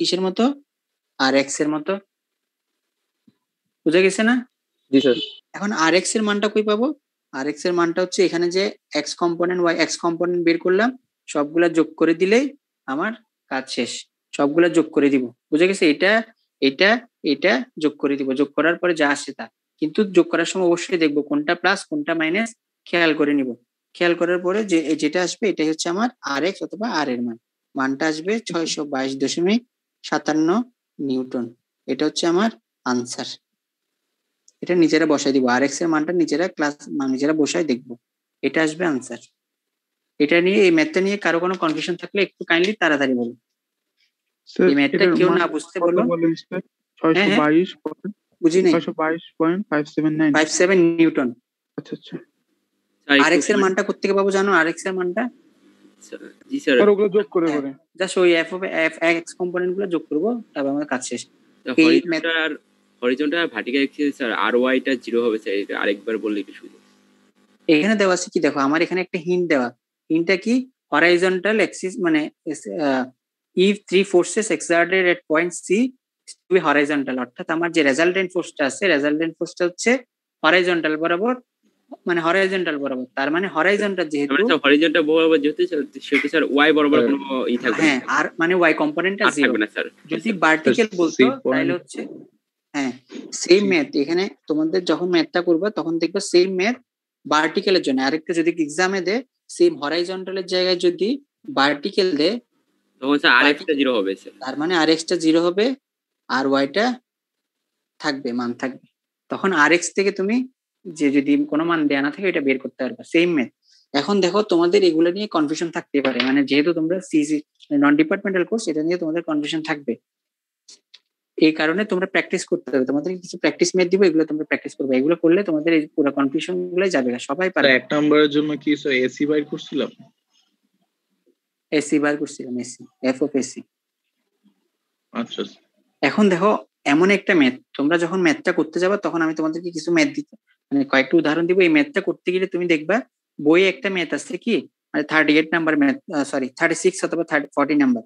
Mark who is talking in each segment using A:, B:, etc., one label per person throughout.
A: কিসের মতো? আর এক্স এর মতো। বুঝা গেছে না?
B: জি স্যার।
A: এখন আর এক্স এর মানটা কই পাবো? আর এক্স এর মানটা হচ্ছে এখানে যে x component y x component বের করলাম, সবগুলা যোগ করে দিলেই আমার কাজ শেষ। সবগুলা যোগ করে দিব। বুঝা গেছে? এটা এটা এটা যোগ করে দিব। যোগ করার পরে যা আসে তা। কিন্তু যোগ করার সময় অবশ্যই দেখবো কোনটা প্লাস কোনটা মাইনাস খেয়াল করে নিব। খেয়াল করার পরে যেটা আসবে এটাই হচ্ছে আমার আর এক্স অথবা আর এর মান। মানটা আসবে 622.57 নিউটন। এটা হচ্ছে আমার আনসার। এটা নিজেরা বসাই দিব। আর এক্স এর মানটা নিজেরা বসাই দেখবো। এটা আসবে আনসার। এটা নিয়ে এই ম্যাথটা নিয়ে কারো কোনো কনফিউশন থাকলে একটু কাইন্ডলি তাড়াতাড়ি বলুন। এই ম্যাথটা কেউ না বুঝতে বলুন। হ্যাঁ হ্যাঁ
C: 622
A: বুঝি নাই।
C: 622.579
A: 57 নিউটন।
C: আচ্ছা আচ্ছা।
A: আর এক্স এর মানটা কোত্থেকে পাবো জানো? আর এক্স এর মানটা
B: জি স্যার।
C: আর ওগুলো যোগ করে করে
A: জাস্ট ওই এফ এক্স কম্পোনেন্ট গুলো যোগ করব, তারপর আমাদের কাজ শেষ।
B: হরিজন্টাল আর ভার্টিক্যাল অ্যাক্সিস স্যার আর ওয়াইটা 0 হবে স্যার, এটা আরেকবার বললে একটু সুবিধা।
A: এখানে দেওয়া আছে কি দেখো, আমার এখানে একটা হিন্ট দেওয়া। হিন্টটা কি? হরাইজন্টাল অ্যাক্সিস মানে if three forces exerted at point C to be horizontal, অর্থাৎ আমার যে রেজাল্টেন্ট ফোর্সটা আছে, রেজাল্টেন্ট ফোর্সটা হচ্ছে হরাইজন্টাল বরাবর, মানে হরাইজন্টাল বরাবর। তার মানে হরাইজন্টাল যেহেতু
B: মানে স্যার হরিজন্টাল বরাবর যেহেতু সেটা স্যার ওয়াই বরাবর কোনো ই থাকবে না।
A: হ্যাঁ, আর মানে ওয়াই কম্পোনেন্টটা 0
B: থাকবে না স্যার।
A: যদি ভার্টিক্যাল বলতো তাহলে হচ্ছে হ্যাঁ সেম ম্যাথ। এখানে তোমাদের যখন ম্যাথটা করবে তখন দেখবে সেম ম্যাথ ভার্টিক্যালের জন্য। আরেকটা যদি এক্সামে দে সেম হরাইজন্টালের জায়গায় যদি ভার্টিক্যাল দে
B: তখন স্যার আরএক্সটা 0 হবে স্যার।
A: তার মানে আরএক্সটা 0 হবে আর ওয়াইটা থাকবে, মান থাকবে। তখন আরএক্স থেকে তুমি যে যদি কোনো মান দেয়া না থাকে এটা বের করতে পারবে। Same math. এখন দেখো তোমাদের এগুলো নিয়ে কনফিউশন থাকতে পারে, মানে যেহেতু তোমরা সিসি নন ডিপার্টমেন্টাল কোর্স, এটা নিয়ে তোমাদের কনফিউশন থাকবে। এই কারণে তোমরা প্র্যাকটিস করতে হবে। তোমাদের কিছু প্র্যাকটিস ম্যাথ দিব, এগুলো তোমরা প্র্যাকটিস করবে। এগুলো করলে তোমাদের এই পুরো কনফিউশন গুলো যাবে না, সবাই পারবে।
D: এক নম্বরের জন্য কি স্যার এসি বাইর করছিলাম?
A: এসি বার করছিলাম, এসি এফ অফ এসি।
D: আচ্ছা।
A: এখন দেখো এমন একটা ম্যাথ, তোমরা যখন ম্যাথটা করতে যাবে তখন আমি তোমাদেরকে কিছু ম্যাথ দিতে মানে কয়েকটা উদাহরণ দিব। এই ম্যাথটা করতে গেলে তুমি দেখবা বইয়ে একটা ম্যাথ আছে কি মানে 38 নাম্বার ম্যাথ, সরি 36 অথবা 40 নাম্বার।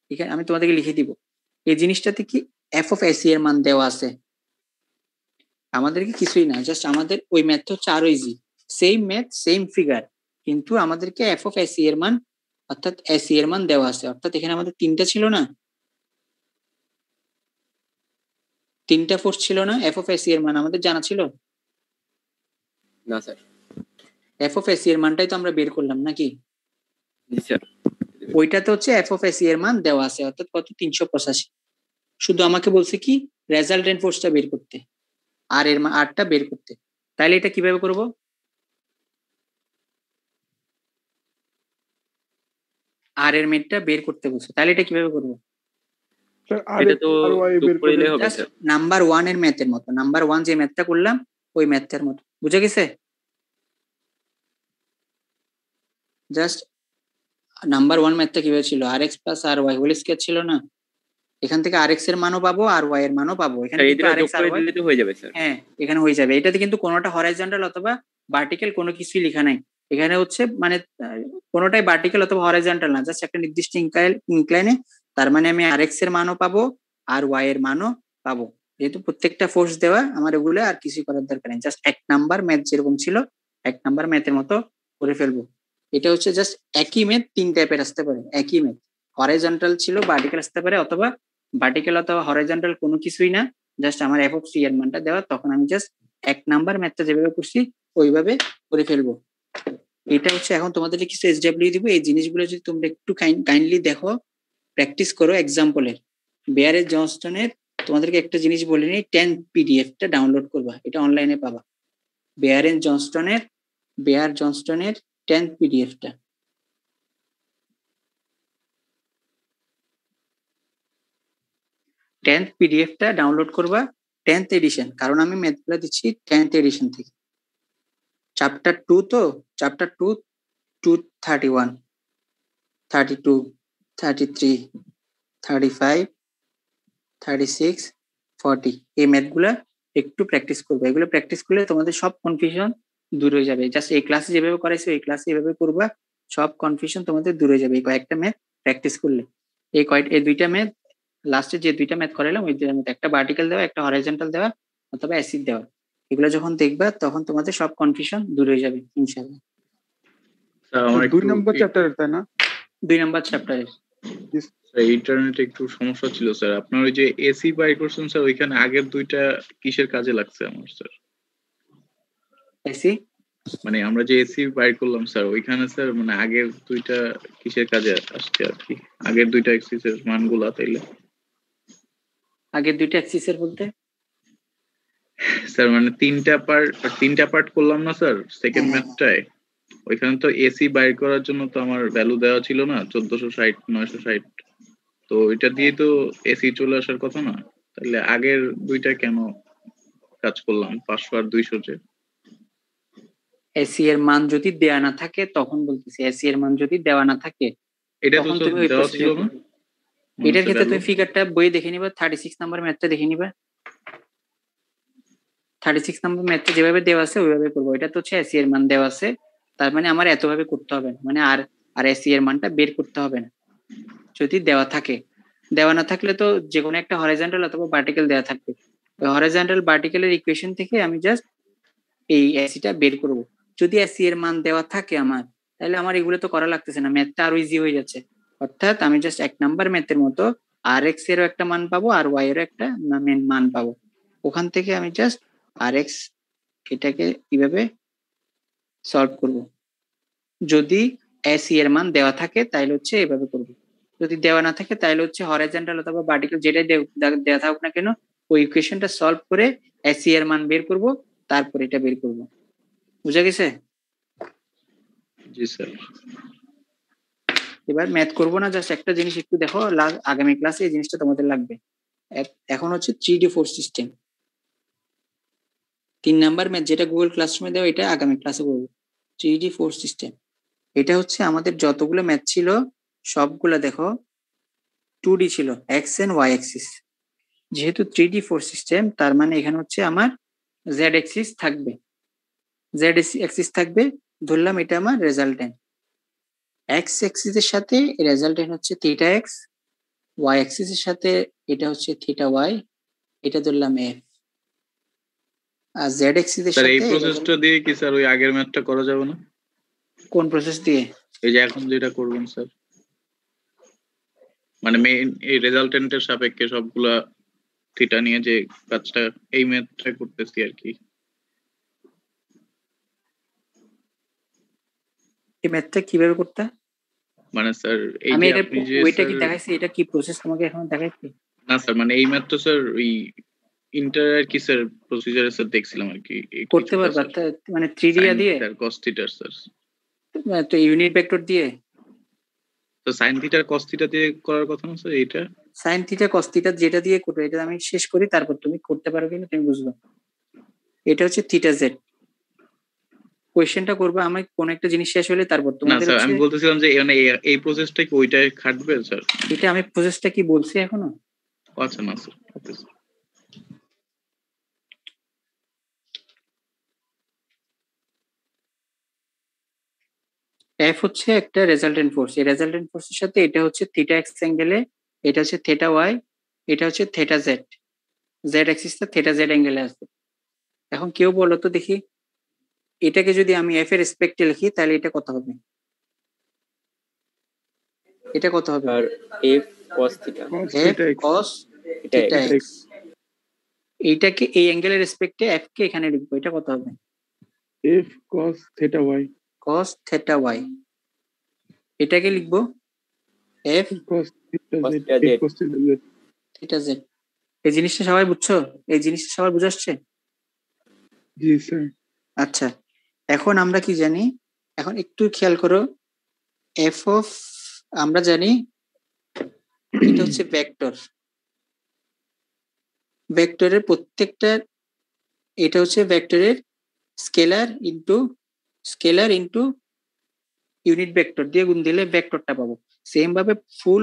A: ঠিক আছে, আমি তোমাদেরকে লিখে দিব। এই জিনিসটাতে কি এফ অফ এসি এর মান দেওয়া আছে। আমাদেরকে কিছুই না, জাস্ট আমাদের ওই ম্যাথটা হচ্ছে আরো easy. Same math same figure, কিন্তু আমাদেরকে এফ অফ এসি এর মান অর্থাৎ এসি এর মান দেওয়া আছে। অর্থাৎ এখানে আমাদের তিনটা ছিল না, তিনটা ফোর্স ছিল না। এফ অফ এসি এর মান আমাদের জানা ছিল
B: না স্যার।
A: এফ অফ এসি এর মানটাই তো আমরা বের করলাম নাকি?
B: জি স্যার।
A: ওইটাতে হচ্ছে এফ অফ এসি এর মান দেওয়া আছে, অর্থাৎ কত? 385। শুধু আমাকে বলছে কি রেজাল্টেন্ট ফোর্সটা বের করতে, আর এর মান আরটা বের করতে। তাহলে এটা কিভাবে করব? আর এর মেটটা বের করতে বলছে, তাহলে এটা কিভাবে করব?
B: এটা তো যোগ করলে হবে স্যার।
A: নাম্বার 1 এর ম্যাথের মতো, নাম্বার 1 যে ম্যাথটা করলাম ওই ম্যাথের মতো। বুঝে গেছে? জাস্ট নাম্বার 1 ম্যাথটা কিভাবে ছিল? আর এক্স প্লাস আর ওয়াই হোল স্কয়ার ছিল না? এখান থেকে আর এক্স এর মানও পাবো আর ওয়াই এর মানও পাবো। এখানে কিন্তু আর এক্স আর ওয়াই
B: হয়ে যাবে স্যার।
A: হ্যাঁ এখানে হয়ে যাবে। এটাতে কিন্তু কোনোটা হরাইজন্টাল অথবা ভার্টিক্যাল কোনো কিছুই লেখা নাই। এখানে হচ্ছে মানে কোনোটাই ভার্টিক্যাল অথবা হরাইজন্টাল না, জাস্ট একটা নির্দিষ্ট ইনক্লাইনে। তার মানে আমি আর এক্স এর মানও পাবো আর ওয়াই এর মানও পাবো। যেহেতু প্রত্যেকটা ফোর্স দেওয়া, আমার এগুলো আর কিছু করার দরকার নেই। জাস্ট এক নাম্বার ম্যাথ যেরকম ছিল এক নাম্বার ম্যাথের মতো করে ফেলবো। এটা হচ্ছে জাস্ট একই ম্যাথ তিন টাইপের আসতে পারে। একই ম্যাথ হরাইজন্টাল ছিল, ভার্টিক্যাল আসতে পারে, অথবা ভার্টিক্যাল অথবা হরাইজন্টাল কোনো কিছুই না, জাস্ট আমার এফ অফ সি এর মানটা দেওয়া। তখন আমি জাস্ট এক নাম্বার ম্যাথটা যেভাবে করছি ওইভাবে করে ফেলবো। এটা হচ্ছে এখন তোমাদের কিছু এসডব্লিউ দিব। এই জিনিসগুলো যদি তোমরা একটু কাইন্ডলি দেখো, প্র্যাকটিস করো এক্সাম্পলের। বেয়ারের জনস্টনের তোমাদেরকে একটা জিনিস বলে নিই, 10 পিডিএফটা ডাউনলোড করবা, এটা অনলাইনে পাবা। বেয়ার জনস্টনের 10 পিডিএফটা পিডিএফটা ডাউনলোড করবা 10th এডিশন, কারণ আমি ম্যাথগুলো দিচ্ছি 10th এডিশন থেকে। চ্যাপ্টার 2 তো চ্যাপ্টার 2 231 32 33 35 36 40 এই ম্যাথগুলা একটু প্র্যাকটিস করবে। এগুলো প্র্যাকটিস করলে তোমাদের সব কনফিউশন দূর হয়ে যাবে। জাস্ট এই ক্লাসে যেভাবে করাইছো এই ক্লাসে এভাবে করবা, সব কনফিউশন তোমাদের দূর হয়ে যাবে এই কয়েকটা ম্যাথ প্র্যাকটিস করলে। এই দুইটা ম্যাথ লাস্টে যে দুইটা ম্যাথ করাইলাম ওই দুইটার মধ্যে একটা ভার্টিক্যাল দেওয়া, একটা হরাইজন্টাল দেওয়া অথবা অ্যাসিড দেওয়া, এগুলো যখন দেখবা তখন তোমাদের সব কনফিউশন দূর হয়ে যাবে ইনশাআল্লাহ।
D: স্যার আমার
C: 2
D: একটু
C: নম্বর চ্যাপ্টারের তাই না?
A: 2 নাম্বার চ্যাপ্টারের।
D: ইন্টারনেটে একটু সমস্যা ছিল স্যার। আপনার ওই যে এসি বাই করছেন স্যার, ওইখানে আগের দুইটা কিসের কাজে লাগছে আমার স্যার?
A: এসি
D: মানে আমরা যে এসি বাই করলাম স্যার, ওইখানে স্যার মানে আগের দুইটা কিসের কাজে আসছে আর কি? আগের দুইটা এক্সিসের মানগুলা তাইলে
A: আগের দুইটা অ্যাক্সিসের বলতে
D: স্যার মানে তিনটা পার্ট করলাম না স্যার সেকেন্ড ম্যাথটায়, ওইখানে তো এসি বাইর করার জন্য তো আমার ভ্যালু দেওয়া ছিল না 1460 960, তো এটা দিয়ে তো এসি চলে আসার কথা না, তাহলে আগের দুইটা কেন কাজ করলাম 500 আর 200 যে?
A: এসি এর মান যদি দেয়া না থাকে তখন বলতেছি, এসি এর মান যদি দেওয়া না থাকে
D: এটা তো
A: তখন
D: স্যার
A: তুমি ওই
D: দেওয়া ছিল
A: প্রসিজার
D: না।
A: করবে। এটার ক্ষেত্রে তুমি ফিগারটা বই দেখে নিবা, 36 নাম্বার ম্যাথটা দেখে নিবা। 36 নাম্বার ম্যাথটা যেভাবে দেওয়া আছে ওইভাবে করবো। এটা তো হচ্ছে এসি এর মান দেওয়া আছে, তার মানে আমার এতভাবে করতে হবে না, মানে আর এসি এর মানটা বের করতে হবে না যদি দেওয়া থাকে। দেওয়া না থাকলে তো যে কোনো একটা হরাইজন্টাল অথবা ভার্টিক্যাল দেওয়া থাকবে, ওই হরাইজন্টাল ভার্টিক্যালের ইকুয়েশন থেকে আমি জাস্ট এই এসিটা বের করব। যদি এসি এর মান দেওয়া থাকে আমার, তাহলে আমার এগুলো তো করা লাগতেছে না, ম্যাথটা আরো ইজি হয়ে যাচ্ছে। অর্থাৎ আমি জাস্ট 1 নাম্বার ম্যাথের মতো আর এক্স এরও একটা মান পাবো আর ওয়াই এরও একটা মান পাবো, ওখান থেকে আমি জাস্ট আর এক্স এটাকে কিভাবে সলভ করব। যদি এসি এর মান দেওয়া থাকে তাহলে হচ্ছে এভাবে করব, যদি দেওয়া না থাকে তাহলে হচ্ছে হরাইজন্টাল অথবা ভার্টিক্যাল যেটাই দেওয়া থাকুক না কেন ওই ইকুয়েশনটা সলভ করে এসি এর মান বের করব, তারপর এটা বের করব। বুঝা গেছে?
D: জি স্যার।
A: এবার ম্যাথ করবো না, জাস্ট একটা জিনিস একটু দেখো, আগামী ক্লাসে এই জিনিসটা তোমাদের লাগবে। এখন হচ্ছে 3D4 সিস্টেম 3 নাম্বার ম্যাথ, যেটা গুগল ক্লাসরুমে দেওয়া, এটা আগামী ক্লাসে বলবো। 3D4 সিস্টেম এটা হচ্ছে আমাদের যতগুলো ম্যাথ ছিল সবগুলো দেখো 2D ছিল, এক্স এন্ড ওয়াই অ্যাক্সিস। যেহেতু 3D4 সিস্টেম তার মানে এখানে হচ্ছে আমার জেড অ্যাক্সিস থাকবে, জেড অ্যাক্সিস থাকবে, ধরলাম এটা আমার রেজাল্টেন্ট। এক্স অ্যাক্সিসের সাথে রেজাল্টেন্ট হচ্ছে থিটা এক্স, ওয়াই অ্যাক্সিসের সাথে এটা হচ্ছে থিটা ওয়াই, এটা ধরলাম এফ। আর জেড অ্যাক্সিসের
D: স্যার এই
A: সাথে
D: প্রসেসটা দিয়ে কি স্যার ওই আগের ম্যাথটা করা যাবে না?
A: কোন প্রসেস দিয়ে?
D: এই যে এখন যেটা করবেন স্যার, মানে মেইন এই রেজাল্টেন্টের সাপেক্ষে সবগুলা থিটা নিয়ে যে কাজটা, এই ম্যাথটা করতেছি আর কি।
A: এই ম্যাথটা কিভাবে করতে?
D: মানে স্যার এই
A: আমি
D: যে
A: এটা
D: আপনি যে
A: ওইটা কি
D: স্যার,
A: দেখাইছি, এটা কি প্রসেস তোমাকে এখন দেখাইছি?
D: না স্যার মানে এই ম্যাথটা স্যার ওই ইন্টার আর কি স্যার প্রসিজারে স্যার দেখছিলাম আর কি
A: করতে পারবা মানে 3D দিয়ে?
D: স্যার cos থিটা স্যার,
A: তো ইউনিট ভেক্টর দিয়ে?
D: তো sin থিটার cos থিটা দিয়ে করার কথা না স্যার এইটা?
A: সাইন থিটা কস থিটা যেটা দিয়ে করবে, এটা আমি শেষ করি তারপর তুমি করতে পারো কিনা তুমি বুঝবে। এটা হচ্ছে থিটা জেড। কোয়েশ্চেনটা করবে আমি কোন একটা জিনিস শেষ হলে তারপর
D: না
A: তোমাদের
D: স্যার আমি
A: হচ্ছে
D: বলতেছিলাম যে মানে এই প্রসেসটা কি ওইটাই খাটবে স্যার?
A: এটা আমি প্রসেসটা কি বলছি এখনো?
D: আচ্ছা না স্যার, ওকে স্যার।
A: এফ হচ্ছে একটা রেজাল্টেন্ট ফোর্স, এই রেজাল্টেন্ট ফোর্সের সাথে এটা হচ্ছে থিটা এক্স অ্যাঙ্গেলে, এটা হচ্ছে থিটা ওয়াই, এটা হচ্ছে থিটা জেড, জেড অ্যাক্সিসটা থিটা জেড অ্যাঙ্গেলে আছে। এখন কেউ বলো তো দেখি, এটাকে যদি আমি এফ এর রেসপেক্টে লিখি তাহলে এটা কত হবে? এটা কত হবে?
B: আর F cos theta,
A: F cos
B: এটা
A: থিটা
B: x।
A: এক্স। এইটাকে এই অ্যাঙ্গেলের রেসপেক্টে এফ কে এখানে লিখবো, এটা কত হবে?
C: f cos theta y
A: cos theta y. এটাকে লিখবো f
C: cos theta
B: Cos
C: z
B: theta z।
C: f cos theta z।
A: Theta Z. এই জিনিসটা সবাই বুঝছো? এই জিনিসটা সবার বুঝাচ্ছে?
C: জি স্যার।
A: আচ্ছা, এখন আমরা কি জানি, এখন একটু খেয়াল করো, এফ অফ আমরা জানি এটা হচ্ছে ভেক্টর, ভেক্টরের প্রত্যেকটা, এটা হচ্ছে ভেক্টরের স্কেলার ইনটু ইউনিট ভেক্টর দিয়ে গুণ দিলে ভেক্টরটা পাবো। সেম ভাবে ফুল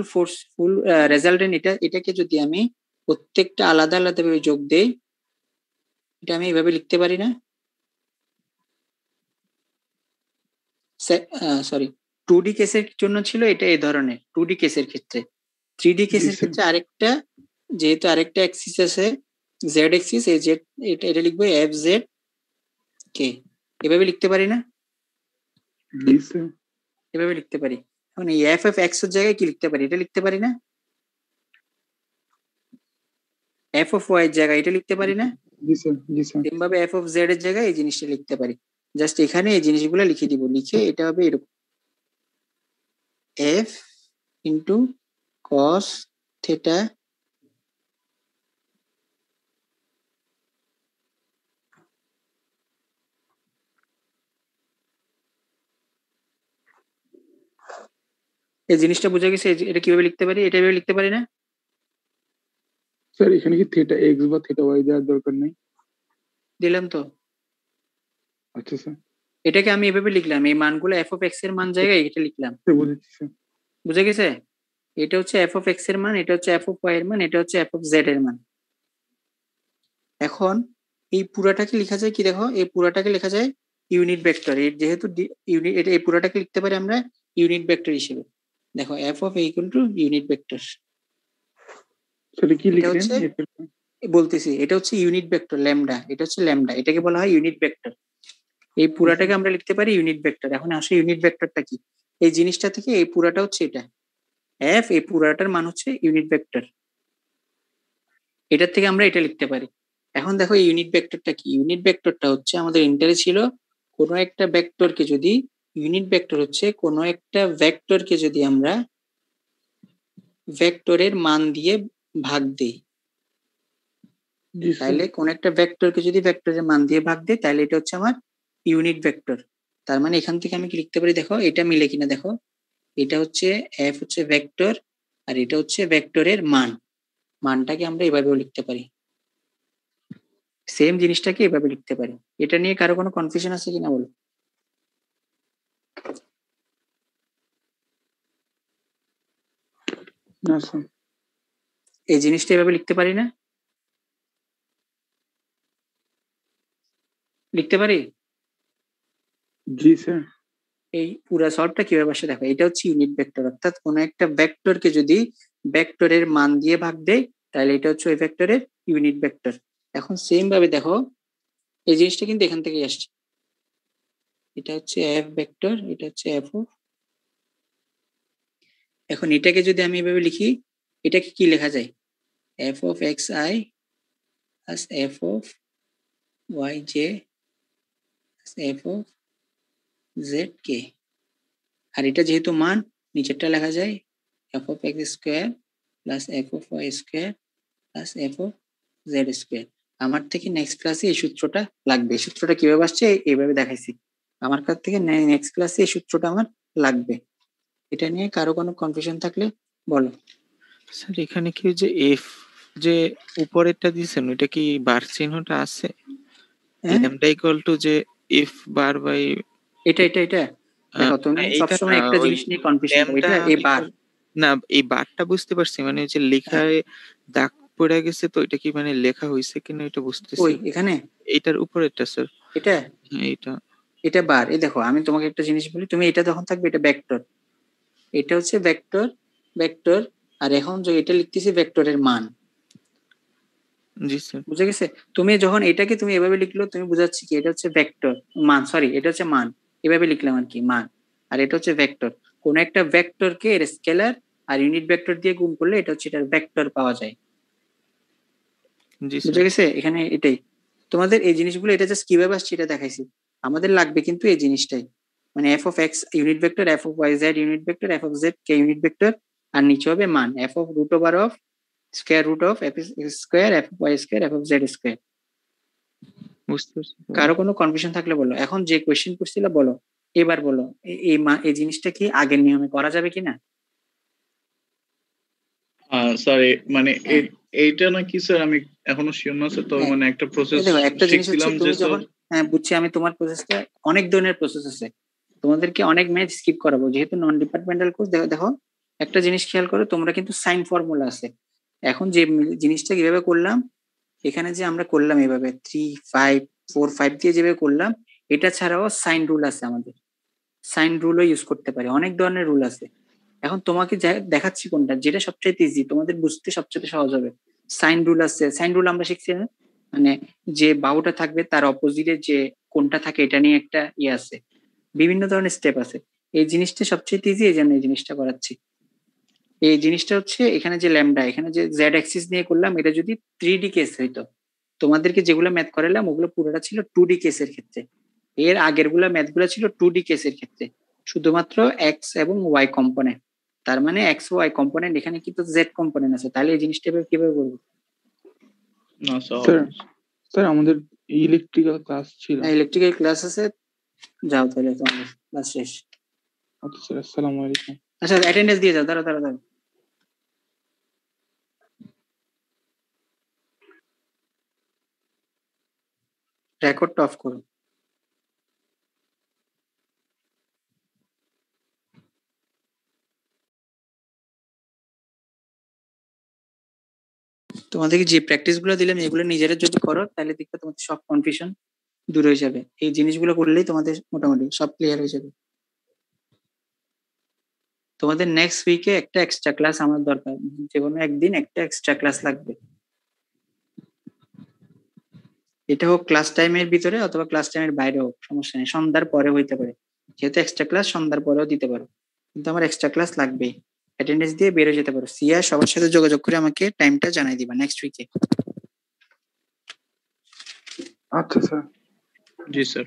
A: রেজাল্টেন্ট এটাকে যদি আমি প্রত্যেকটা আলাদা আলাদা ভাবে যোগ দেই, এটা আমি এইভাবে লিখতে পারি না? সরি, 2D কেসের জন্য ছিল এটা এই ধরনের 2D কেসের ক্ষেত্রে। 3D কেসের ক্ষেত্রে আরেকটা যেহেতু আরেকটা অ্যাক্সিস আছে জেড অ্যাক্সিস, এই জেড এটা লিখবো এফ জেড কে, এভাবে লিখতে পারি না?
C: জি স্যার।
A: এভাবে লিখতে পারি। এখন এই এফ এফ এক্স এর জায়গায় কি লিখতে পারি? এটা লিখতে পারি না? এফ অফ ওয়াই এর জায়গায় এটা লিখতে পারি না?
C: জি স্যার। জি স্যার।
A: সেম ভাবে এফ অফ জেড এর জায়গায় এই জিনিসটা লিখতে পারি। জাস্ট এখানে এই জিনিসগুলো লিখে দিব, লিখে এটা হবে এরকম এফ ইন্টু কস থিটা এই জিনিসটা বোঝা গেছে? এটা কিভাবে লিখতে পারি? এটা এভাবে লিখতে পারি না?
C: স্যার এখানে কি থিটা এক্স বা থিটা ওয়াই দেওয়ার দরকার নেই?
A: দিলাম তো।
C: আচ্ছা স্যার।
A: এটাকে আমি এভাবে লিখলাম, এই মানগুলো এফ অফ এক্স এর মান জায়গায় এটা লিখলাম।
C: স্যার বুঝেছি স্যার।
A: বুঝা গেছে? এটা হচ্ছে এফ অফ এক্স এর মান, এটা হচ্ছে এফ অফ ওয়াই এর মান, এটা হচ্ছে এফ অফ জেড এর মান। এখন এই পুরাটাকে লেখা যায় কি দেখো, এই পুরাটাকে লেখা যায় ইউনিট ভেক্টর। এর যেহেতু ইউনিট, এটা এই পুরাটাকে লিখতে পারি আমরা ইউনিট ভেক্টর হিসেবে। দেখো F of A equal to unit vector.
C: Sir কি
A: এটা
C: লিখলেন?
A: হচ্ছে, বলতেছি এটা হচ্ছে ইউনিট ভেক্টর ল্যামডা, এটা হচ্ছে ল্যামডা, এটাকে বলা হয় ইউনিট ভেক্টর। এই পুরাটাকে আমরা লিখতে পারি ইউনিট ভেক্টর। এখন আসলে ইউনিট ভেক্টরটা কি? এই জিনিসটা থেকে এই পুরাটা হচ্ছে এটা এফ, এই পুরাটার মান হচ্ছে ইউনিট ভেক্টর। এটার থেকে আমরা এটা লিখতে পারি। এখন দেখো এই ইউনিট ভেক্টরটা কি? ইউনিট ভেক্টরটা হচ্ছে আমাদের ইন্টারে ছিল কোনো একটা ভেক্টরকে যদি, ইউনিট ভেক্টর হচ্ছে কোনো একটা ভেক্টরকে যদি আমরা ভেক্টরের মান দিয়ে ভাগ দিই,
C: জি স্যার।
A: তাহলে কোন একটা ভেক্টরকে যদি ভেক্টরের মান দিয়ে ভাগ দিই তাহলে এটা হচ্ছে আমার ইউনিট ভেক্টর। তার মানে এখান থেকে আমি কি লিখতে পারি দেখো, এটা মিলে কিনা দেখো, এটা হচ্ছে এফ হচ্ছে ভেক্টর আর এটা হচ্ছে ভেক্টরের মান, মানটাকে আমরা এভাবেও লিখতে পারি, সেম জিনিসটাকে এভাবে লিখতে পারি। এটা নিয়ে কারো কোনো কনফিউশন আছে কিনা বলো?
C: না স্যার।
A: এই জিনিসটা এভাবে লিখতে পারি না? লিখতে পারি?
C: জি স্যার।
A: এই পুরো সলভটা কিভাবে আসে দেখো, এটা হচ্ছে ইউনিট ভেক্টর, অর্থাৎ কোন একটা ভেক্টরকে যদি ভেক্টরের মান দিয়ে ভাগ দেয় তাহলে এটা হচ্ছে ওই ভেক্টরের ইউনিট ভেক্টর। এখন সেম ভাবে দেখো এই জিনিসটা কিন্তু এখান থেকেই আসছে, এটা হচ্ছে এফ ভেক্টর, এটা হচ্ছে এফ অফ। এখন এটাকে যদি আমি এভাবে লিখি, এটাকে কি লেখা যায়? F of X I plus F of Y J F of Z K. আর এটা যেহেতু মান, নিচেরটা লেখা যায় F of X square plus F of Y square plus F of Z square. আমার থেকে নেক্সট ক্লাসে এই সূত্রটা লাগবে। এই সূত্রটা কিভাবে আসছে এইভাবে দেখাইছি, আমার কাছ থেকে নেক্সট ক্লাসে এই সূত্রটা আমার লাগবে। এটা নিয়ে কারো কোনো কনফিউশন থাকলে বলো।
E: স্যার এখানে কি ওই যে এফ যে উপরেরটা দিয়েছেন ওইটা কি বার চিহ্নটা আছে?
A: হ্যাঁ
E: ল্যামডা ইকুয়াল টু যে এফ বার বাই,
A: এটা এটা এটা দেখো তুমি
E: এইটা
A: সবসময় একটা
E: ওই
A: জিনিস নিয়ে কনফিউশন করো,
E: ল্যামডা
A: এটা এবার
E: না, এই বারটা বুঝতে পারছি, মানে ওই যে লেখায় দাগ পড়ে গেছে, তো এটা কি মানে লেখা হয়েছে কিনা এটা বুঝতেছি।
A: ওই এখানে
E: এইটার উপরেরটা স্যার।
A: এটা
E: হ্যাঁ এইটা।
A: এটা বার। এই দেখো আমি তোমাকে একটা জিনিস বলি, তুমি এটা যখন থাকবে এটা ভেক্টর, এটা হচ্ছে ভেক্টর ভেক্টর, আর এখন যে এটা লিখতেছি ভেক্টরের মান।
E: জি স্যার।
A: বুঝে গেছে? তুমি যখন এটাকে তুমি এভাবে লিখলো তুমি বুঝাচ্ছি কি এটা হচ্ছে ভেক্টর মান, সরি এটা হচ্ছে মান, এভাবে লিখলাম আর কি মান, আর এটা হচ্ছে ভেক্টর। কোন একটা ভেক্টরকে এর স্কেলার আর ইউনিট ভেক্টর দিয়ে গুণ করলে এটা হচ্ছে এটার ভেক্টর পাওয়া যায়।
E: জি
A: বুঝে
E: স্যার।
A: গেছে? এখানে এটাই তোমাদের এই জিনিসগুলো, এটা জাস্ট কিভাবে আসছে এটা দেখাইছি। আমাদের লাগবে কিন্তু এই জিনিসটাই, মানে F of X unit vector, F of Y Z unit vector, F of Z K unit vector, আর নিচে হবে মান F of root over of square root of F square F of Y square F of Z square.
E: বুঝতে পারছি।
A: কারো কোনো confusion থাকলে বলো। এখন যে কোয়েশ্চেন করছিল বলো, এবার বলো এই জিনিসটা কি আগের নিয়মে করা যাবে কিনা?
D: সরি মানে
A: হ্যাঁ।
D: এইটা নাকি স্যার আমি এখনো শিওর না স্যার, তো
A: হ্যাঁ।
D: মানে একটা প্রসেস
A: দেখো একটা জিনিস হচ্ছে
D: শিখছিলাম যে
A: তুমি যখন, হ্যাঁ বুঝছি আমি, তোমার প্রসেসটা অনেক ধরনের প্রসেস আছে, তোমাদেরকে অনেক ম্যাথ স্কিপ করাবো যেহেতু নন ডিপার্টমেন্টাল কোর্স। দেখো একটা জিনিস খেয়াল করো, তোমরা কিন্তু সাইন ফর্মুলা আছে। এখন যে জিনিসটা কিভাবে করলাম, এখানে যে আমরা করলাম এভাবে 3 5 4 5 দিয়ে যেভাবে করলাম, এটা ছাড়াও সাইন রুল আছে আমাদের, সাইন রুলও ইউজ করতে পারি, অনেক ধরনের রুল আছে। এখন তোমাকে দেখাচ্ছি কোনটা যেটা সবচেয়ে ইজি, তোমাদের বুঝতে সবচেয়ে সহজ হবে। সাইন রুল আছে, সাইন রুল আমরা শিখছি না, মানে যে বাহুটা থাকবে তার অপোজিটে যে কোনটা থাকে এটা নিয়ে একটা ইয়ে আছে, বিভিন্ন ধরনের স্টেপ আছে। এই জিনিসটা সবচেয়ে ইজি, এই জন্য এই জিনিসটা করাচ্ছি। এই জিনিসটা হচ্ছে এখানে যে ল্যামডা, এখানে যে জেড অ্যাক্সিস নিয়ে করলাম, এটা যদি 3D কেস হইতো, তোমাদেরকে যেগুলো ম্যাথ করালাম ওগুলো পুরোটা ছিল 2D কেসের ক্ষেত্রে, এর আগের গুলা ম্যাথ গুলো ছিল 2D কেসের ক্ষেত্রে, শুধুমাত্র এক্স এবং ওয়াই কম্পোনেন্ট। তার মানে এক্স ওয়াই কম্পোনেন্ট, এখানে কিন্তু জেড কম্পোনেন্ট আছে, তাহলে এই জিনিসটা এবার কিভাবে করবো?
D: না স্যার
C: স্যার স্যার আমাদের ইলেকট্রিক্যাল ক্লাস ছিল।
A: ইলেকট্রিক্যাল ক্লাস আছে, যাও তাহলে তোমাদের ক্লাস শেষ।
C: আচ্ছা স্যার, আসসালামু আলাইকুম।
A: আচ্ছা অ্যাটেন্ডেন্স দিয়ে যাও, দাঁড়া দাঁড়া দাঁড়া। রেকর্ডটা অফ করো। তোমাদেরকে যে প্র্যাকটিস গুলো দিলাম এগুলো নিজেরা যদি করো তাহলে দেখবে তোমাদের সব কনফিউশন দূর হয়ে যাবে। এই জিনিসগুলো করলেই তোমাদের মোটামুটি সব ক্লিয়ার হয়ে যাবে। তোমাদের নেক্সট উইকে একটা এক্সট্রা ক্লাস আমার দরকার, যে কোনো একদিন একটা এক্সট্রা ক্লাস লাগবে। এটা হোক ক্লাস টাইমের ভিতরে অথবা ক্লাস টাইমের বাইরে হোক, সমস্যা নেই, সন্ধ্যার পরে হইতে পারে, যেহেতু এক্সট্রা ক্লাস সন্ধ্যার পরেও দিতে পারো, কিন্তু আমার এক্সট্রা ক্লাস লাগবেই। অ্যাটেন্ডেন্স দিয়ে বেরো যেতে পারো। সিয়া সবার সাথে যোগাযোগ করে আমাকে টাইমটা জানাই দিবা নেক্সট উইকে।
C: আচ্ছা স্যার।
D: জি স্যার।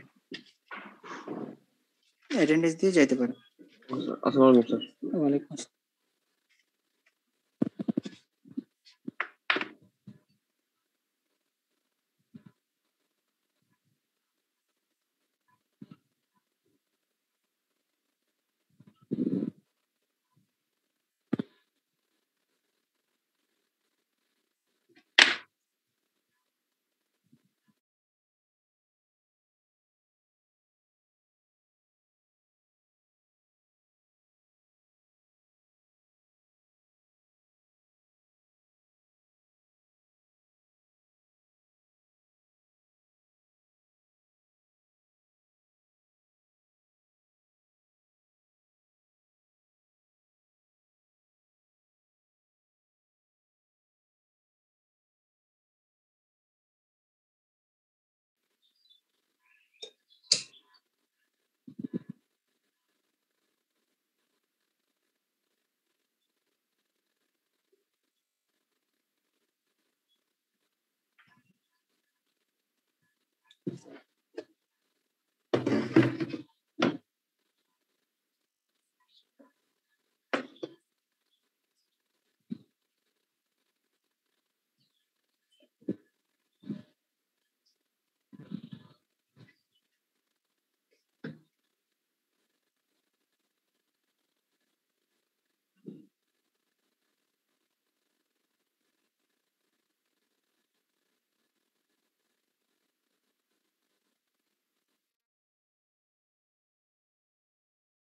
A: অ্যাটেন্ডেন্স দিয়ে যাইতে পারো।
C: আসসালামু আলাইকুম স্যার।
A: ওয়ালাইকুম আসসালাম।